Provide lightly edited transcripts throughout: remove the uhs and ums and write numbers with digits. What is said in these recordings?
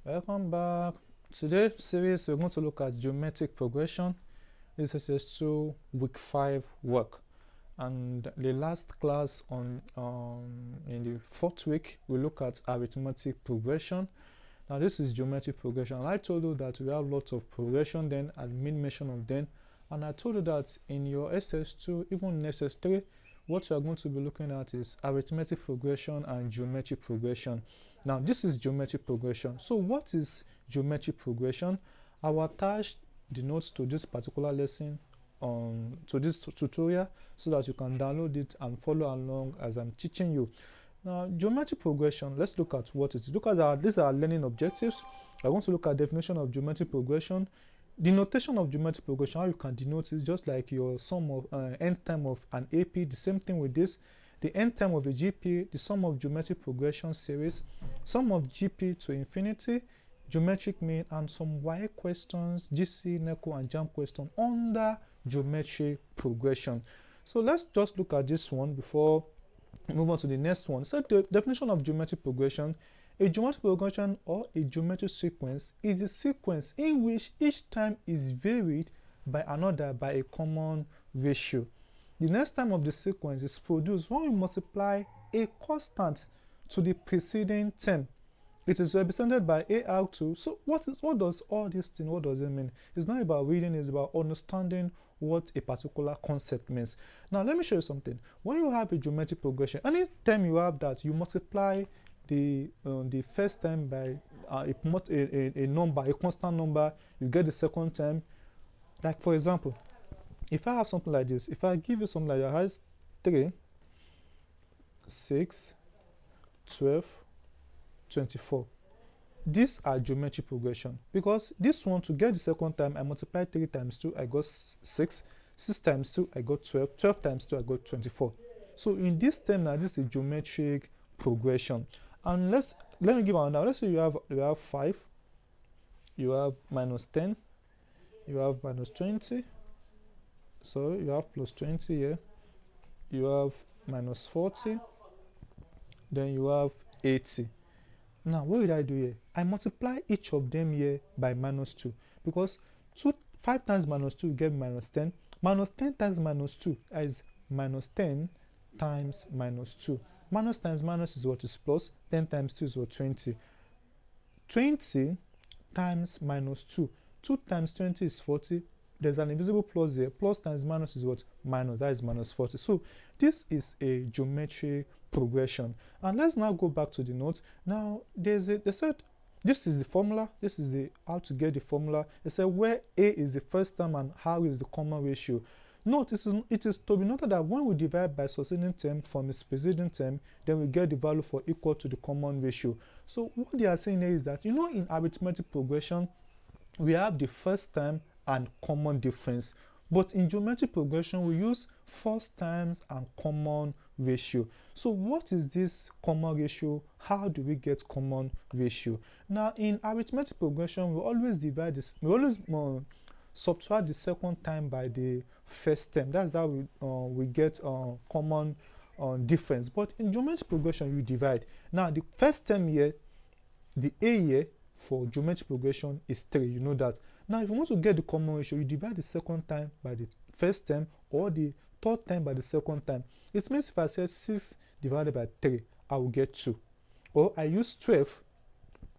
Welcome back. Today's series we're going to look at geometric progression. This is SS2 week 5 work, and the last class on in the fourth week we look at arithmetic progression. Now this is geometric progression, and I told you that we have lots of progression then and made mention of them, and I told you that in your SS2 even in SS3 what you are going to be looking at is arithmetic progression and geometric progression. Now this is geometric progression. So what is geometric progression? I will attach the notes to this particular lesson to this tutorial so that you can download it and follow along as I'm teaching you. Now geometric progression, let's look at what it is. Look at these are learning objectives. I want to look at definition of geometric progression. The notation of geometric progression, how you can denote is just like your sum of nth time of an AP. The same thing with this. The nth time of a GP, the sum of geometric progression series, sum of GP to infinity, geometric mean, and some Y questions, GC, NECO, and JAM question under geometric progression. So let's just look at this one before we move on to the next one. So the definition of geometric progression: a geometric progression or a geometric sequence is a sequence in which each time is varied by another by a common ratio. The next time of the sequence is produced when we multiply a constant to the preceding term. It is represented by AR2. So what does all this thing, what does it mean? It's not about reading, it's about understanding what a particular concept means. Now let me show you something. When you have a geometric progression, anytime you have that, you multiply the first time by a number, a constant number, you get the second term. Like for example, if I have something like this, if I give you something like that has 3, 6, 12, 24. These are geometric progression, because this one, to get the second time, I multiply 3 times 2, I got 6, 6 times 2, I got 12, 12 times 2, I got 24. So in this term now, this is geometric progression. And let me give another. Let's say you have 5, you have minus 10, you have minus 20, so you have plus 20 here, you have minus 40, then you have 80. Now what did I do here? I multiply each of them here by minus 2, because 5 times minus 2 get minus 10. Minus 10 times minus 2 is minus 10 times minus 2. Minus times minus is what is plus. 10 times 2 is what? 20. 20 times minus 2. 2 times 20 is 40. There's an invisible plus there. Plus times minus is what? Minus. That is minus 40. So this is a geometric progression. And let's now go back to the note. Now they said this is the formula. This is the how to get the formula. They said where A is the first term and how is the common ratio. Note, it is to be noted that when we divide by succeeding term from its preceding term, then we get the value for equal to the common ratio. So what they are saying here is that, you know, in arithmetic progression, we have the first term and common difference. But in geometric progression, we use first terms and common ratio. So what is this common ratio? How do we get common ratio? Now, in arithmetic progression, we always divide this. We always subtract the second time by the first term. That's how we get common difference. But in geometric progression, you divide. Now, the first term here, the A here for geometric progression is 3. You know that. Now, if you want to get the common ratio, you divide the second time by the first term or the third time by the second time. It means if I say 6 divided by 3, I will get 2. Or I use 12,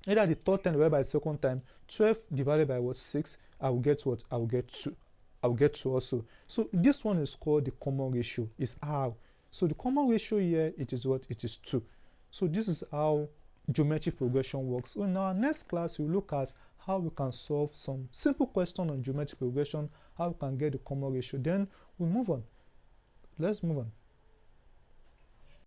either the third time divided by the second time, 12 divided by what? 6, I will get what? I will get 2. I will get 2 also. So this one is called the common ratio. It's R. So the common ratio here, it is what? It is 2. So this is how geometric progression works. So in our next class, we'll look at how we can solve some simple question on geometric progression, how we can get the common ratio. Then we'll move on. Let's move on.